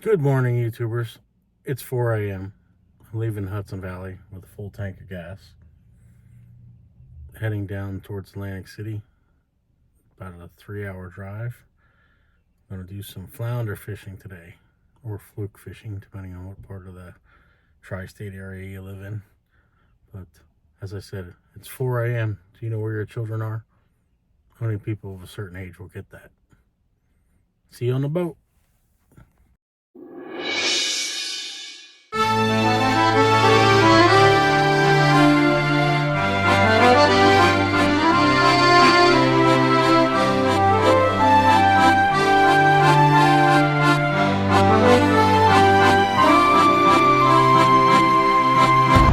Good morning, YouTubers. It's 4 a.m. I'm leaving Hudson Valley with a full tank of gas, heading down towards Atlantic City. About a 3-hour drive. I'm going to do some flounder fishing today, or fluke fishing, depending on what part of the tri-state area you live in. But as I said, it's 4 a.m. Do you know where your children are? Only people of a certain age will get that. See you on the boat.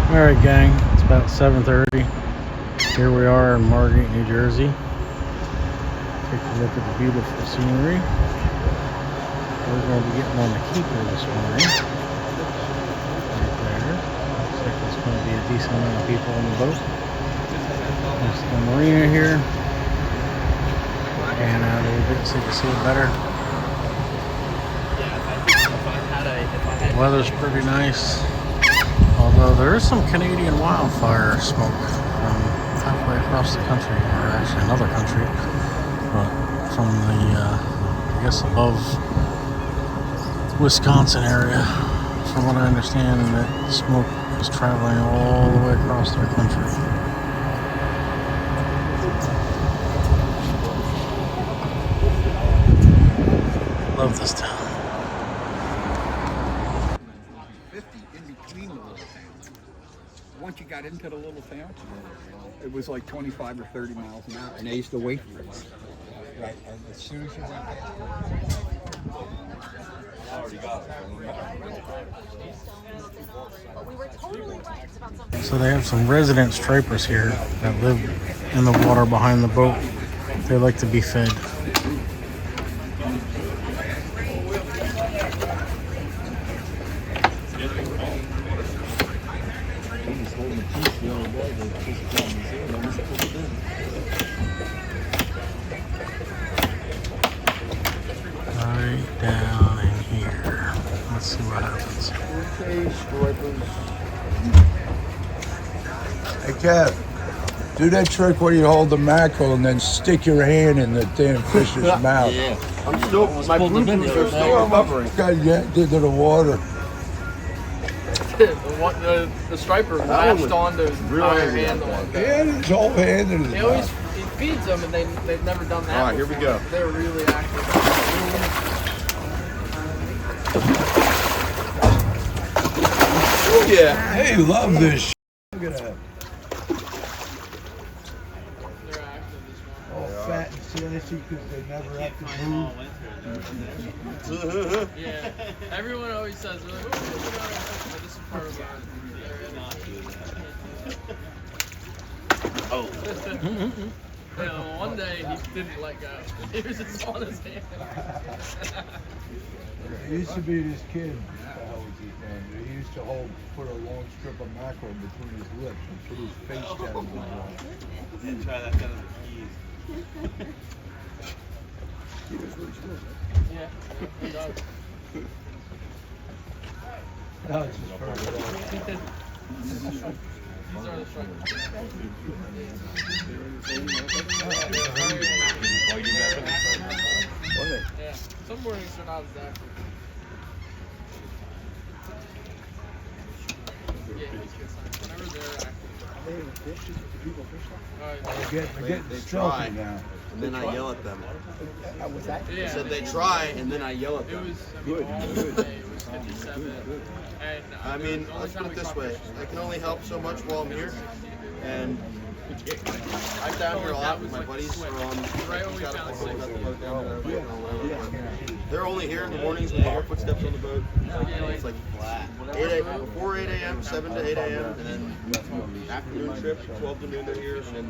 Alright gang, it's about 7:30. Here we are in Margate, New Jersey. Take a look at the beautiful scenery. We're going to be getting on the keeper this morning. Right there. Looks like there's going to be a decent amount of people on the boat. There's the marina here. Pan out a little bit so you can see it better. The weather's pretty nice. Although there is some Canadian wildfire smoke from halfway across the country, or actually another country, but from the, I guess above Wisconsin area, from what I understand, that smoke is traveling all the way across their country. Love this town. Once you got into the little town, it was like 25 or 30 miles an hour, and they used to wait for it. Right, and as soon as you went down. So they have some resident stripers here that live in the water behind the boat. They like to be fed. Right down in here. Let's see what happens. Hey Kev, do that trick where you hold the mackerel and then stick your hand in the damn fish's mouth. Yeah. I'm still, my bloopers are still recovering. Got yanked into the water. The striper latched onto his entire handle. Yeah, his whole hand in his He always mouth. he feeds them, and they've never done that. All right, here we go. They're really active. Oh yeah. Hey, love this shit. Look at that. They're active this All fat and sassy because they never have to move. Yeah. Everyone always says, they're like, oh, this is part of Oh. You know, one day he didn't let go. He was just on his hand. There used to be this kid, what the hell was his name? He used to put a long strip of mackerel between his lips and put his face down in the water. And try that kind of ease. Yeah, he does. Now it's just perfect. These are the stripers. Yeah, some mornings are not as active. Yeah, whenever they're active. They're getting They stealthy try, now. and then I yell at them. Yeah, I said they try, and then I yell at It them. was all day. It was 57. And I mean, let's put it this way. I can only help so much while I'm here, and I'm down here a lot with my buddies. We're on. Right when we Got a found couple six. got the boat down there. They're only here in the mornings when we hear footsteps on the boat. It's like flat. before 8 a.m., 7 to 8 a.m., and then afternoon trip, 12 to noon they're here, and then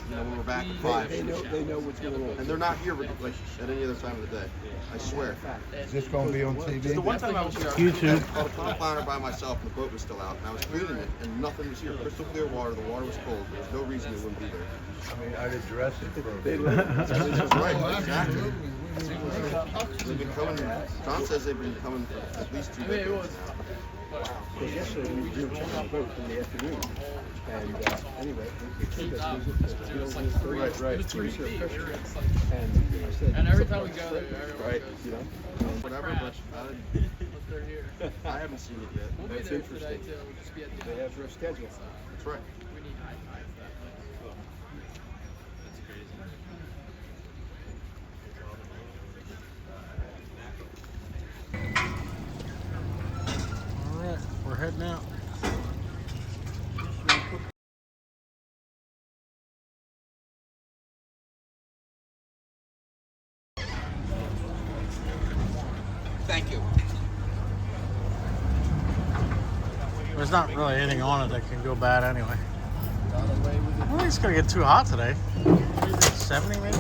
when we're back at 5. They know what's going on. And they're not here like at any other time of the day. I swear. Is this going to be on TV? Just the one time I was here, YouTube. I caught a flounder by myself, and the boat was still out, and I was cleaning it, and nothing was here. Crystal clear water. The water was cold. There was no reason it wouldn't be there. I mean, I'd address it for That's right. Exactly. They've been coming. John says they've been coming for at least 2 decades now. Because yesterday we were checking the boat in the afternoon, and anyway, It was 3 feet. and I said, And every time we go there, everyone Right. goes, Whatever, crash. but But they're here. I haven't seen it yet. We'll be there today too. We'll just be at the they have their schedule. That's right. We need high tides that night. That's crazy. All right, we're heading out. Thank you. There's not really anything on it that can go bad anyway. I don't think it's gonna get too hot today. 70 maybe?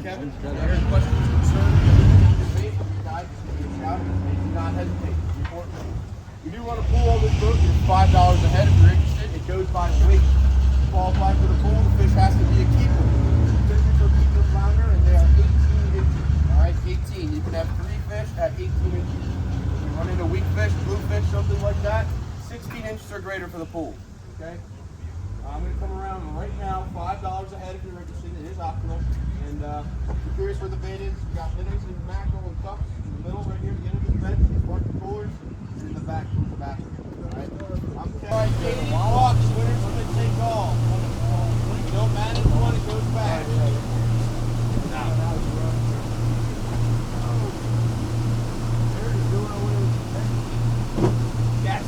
Kevin, any questions, concerns, debate, guys, shout, do not hesitate. Report me. We do run a pool on this boat. It's $5 a head if you're interested. It goes by weight. To qualify for the pool, the fish has to be a keeper. Fishing for keeper flounder, and they are 18 inches. All right, 18. You can have 3 fish at 18 inches. If you run into weak fish, bluefish, something like that, 16 inches or greater for the pool. Okay. I'm going to come around right now, $5 a head if you're interested. It is optional. And if you're curious where the bait is, we've got minnows and mackerel and cups in the middle right here at the end of the bench. Front coolers in the back towards the bathroom. All right. I'm Kevin. All right, 80 bucks. Winners going to take all. If you don't manage one, it goes back. Yes.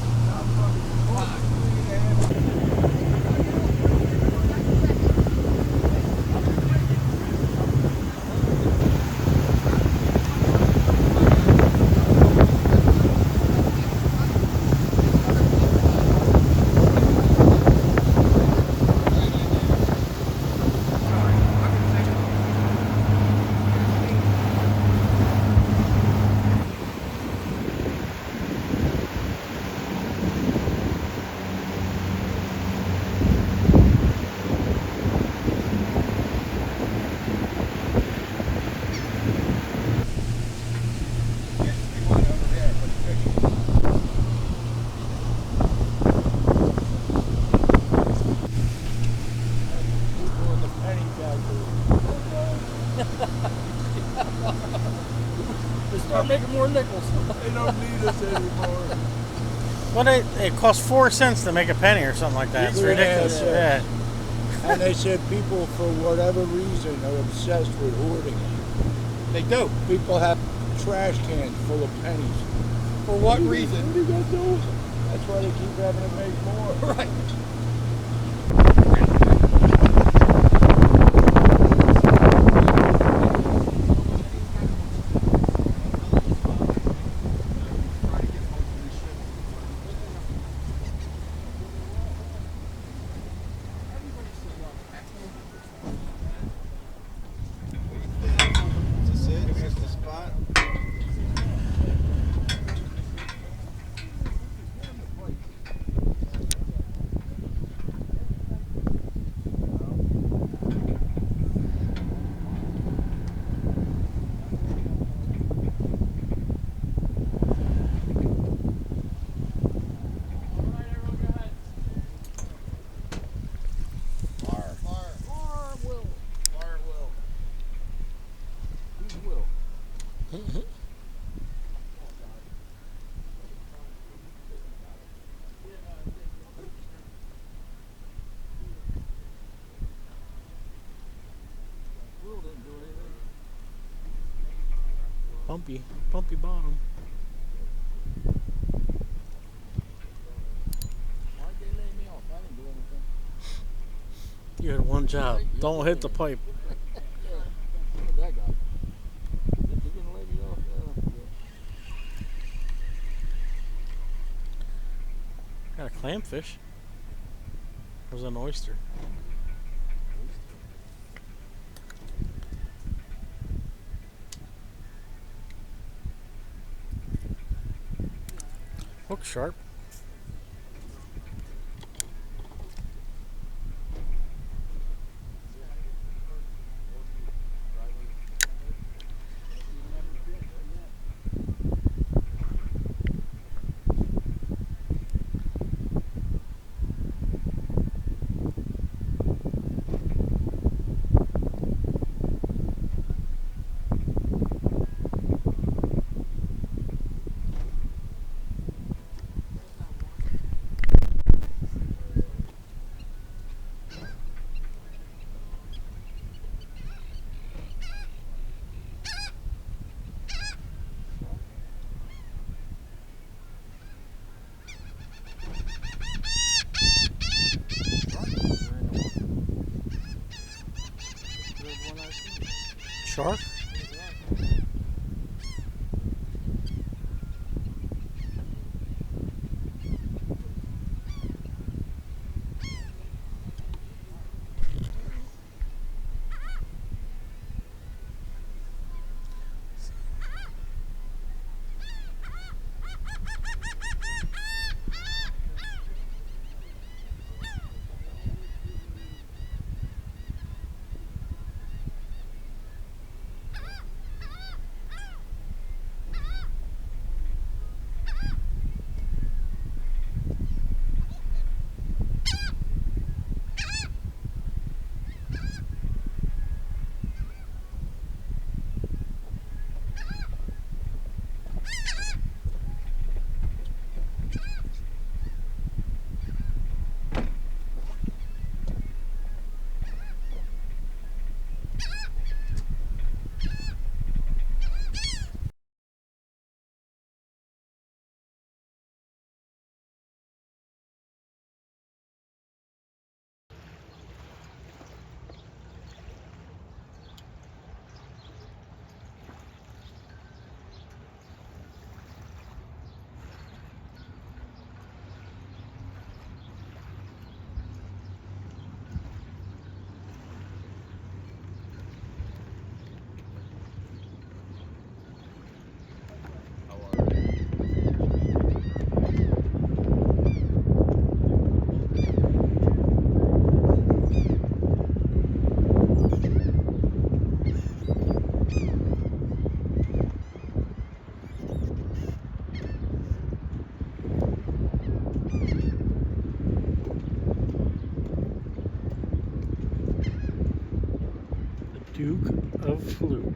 Start making more nickels. They don't need us anymore. Well, it costs 4 cents to make a penny or something like that. It's Yeah, ridiculous. yeah. Yeah. And they said people, for whatever reason, are obsessed with hoarding. They do. People have trash cans full of pennies. For what What reason? are you going to do with them? That's why they keep having to make more. Right. Bumpy bottom. Why'd they lay me off? I didn't do anything. job. Don't hit the pipe. Look at that guy. Is he gonna let me off? Got a clamfish. Or was it an oyster? Hook sharp. Shark? Duke of Fluke.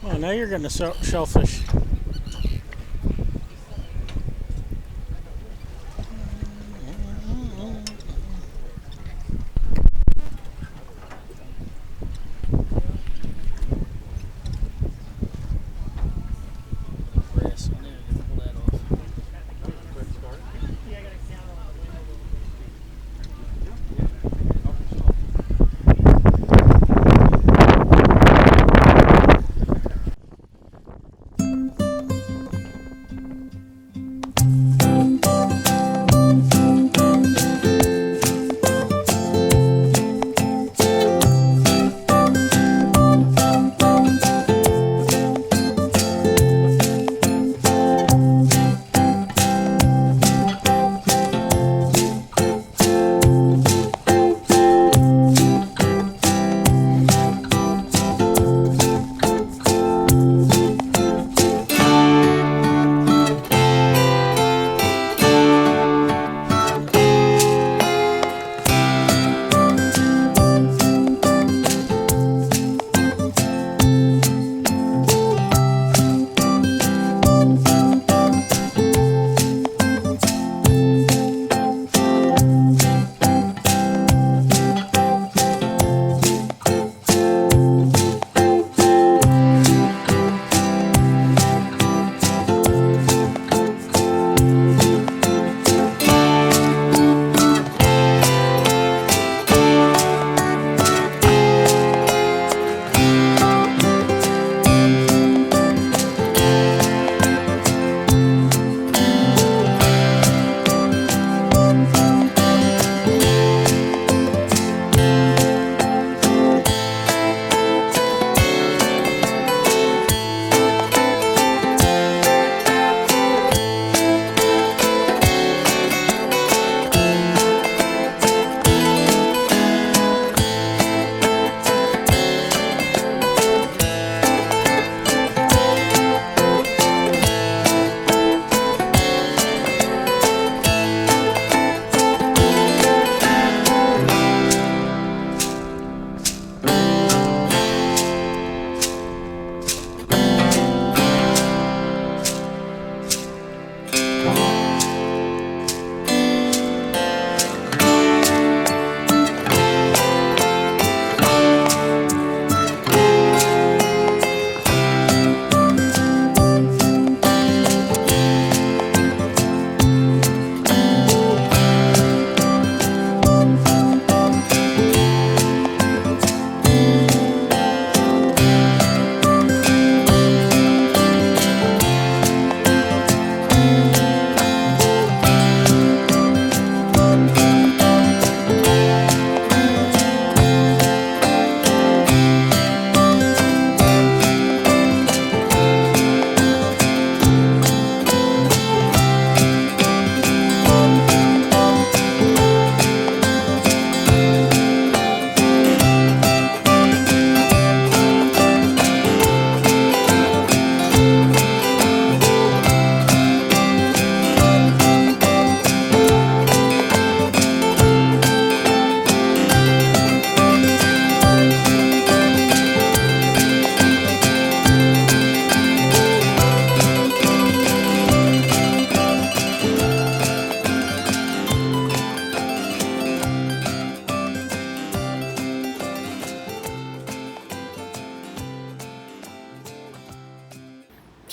Oh, now you're getting a shellfish.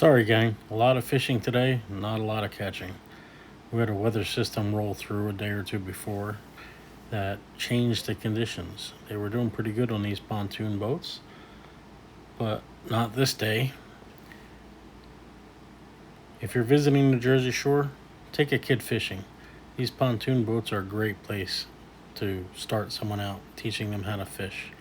Sorry, gang. A lot of fishing today, not a lot of catching. We had a weather system roll through a day or two before that changed the conditions. They were doing pretty good on these pontoon boats, but not this day. If you're visiting the Jersey Shore, take a kid fishing. These pontoon boats are a great place to start someone out, teaching them how to fish.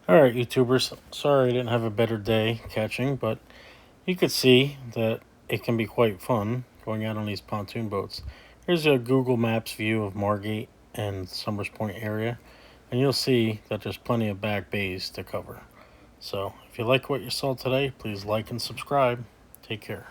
Alright, YouTubers, sorry I didn't have a better day catching, but you could see that it can be quite fun going out on these pontoon boats. Here's a Google Maps view of Margate and Summers Point area, and you'll see that there's plenty of back bays to cover. So, if you like what you saw today, please like and subscribe. Take care.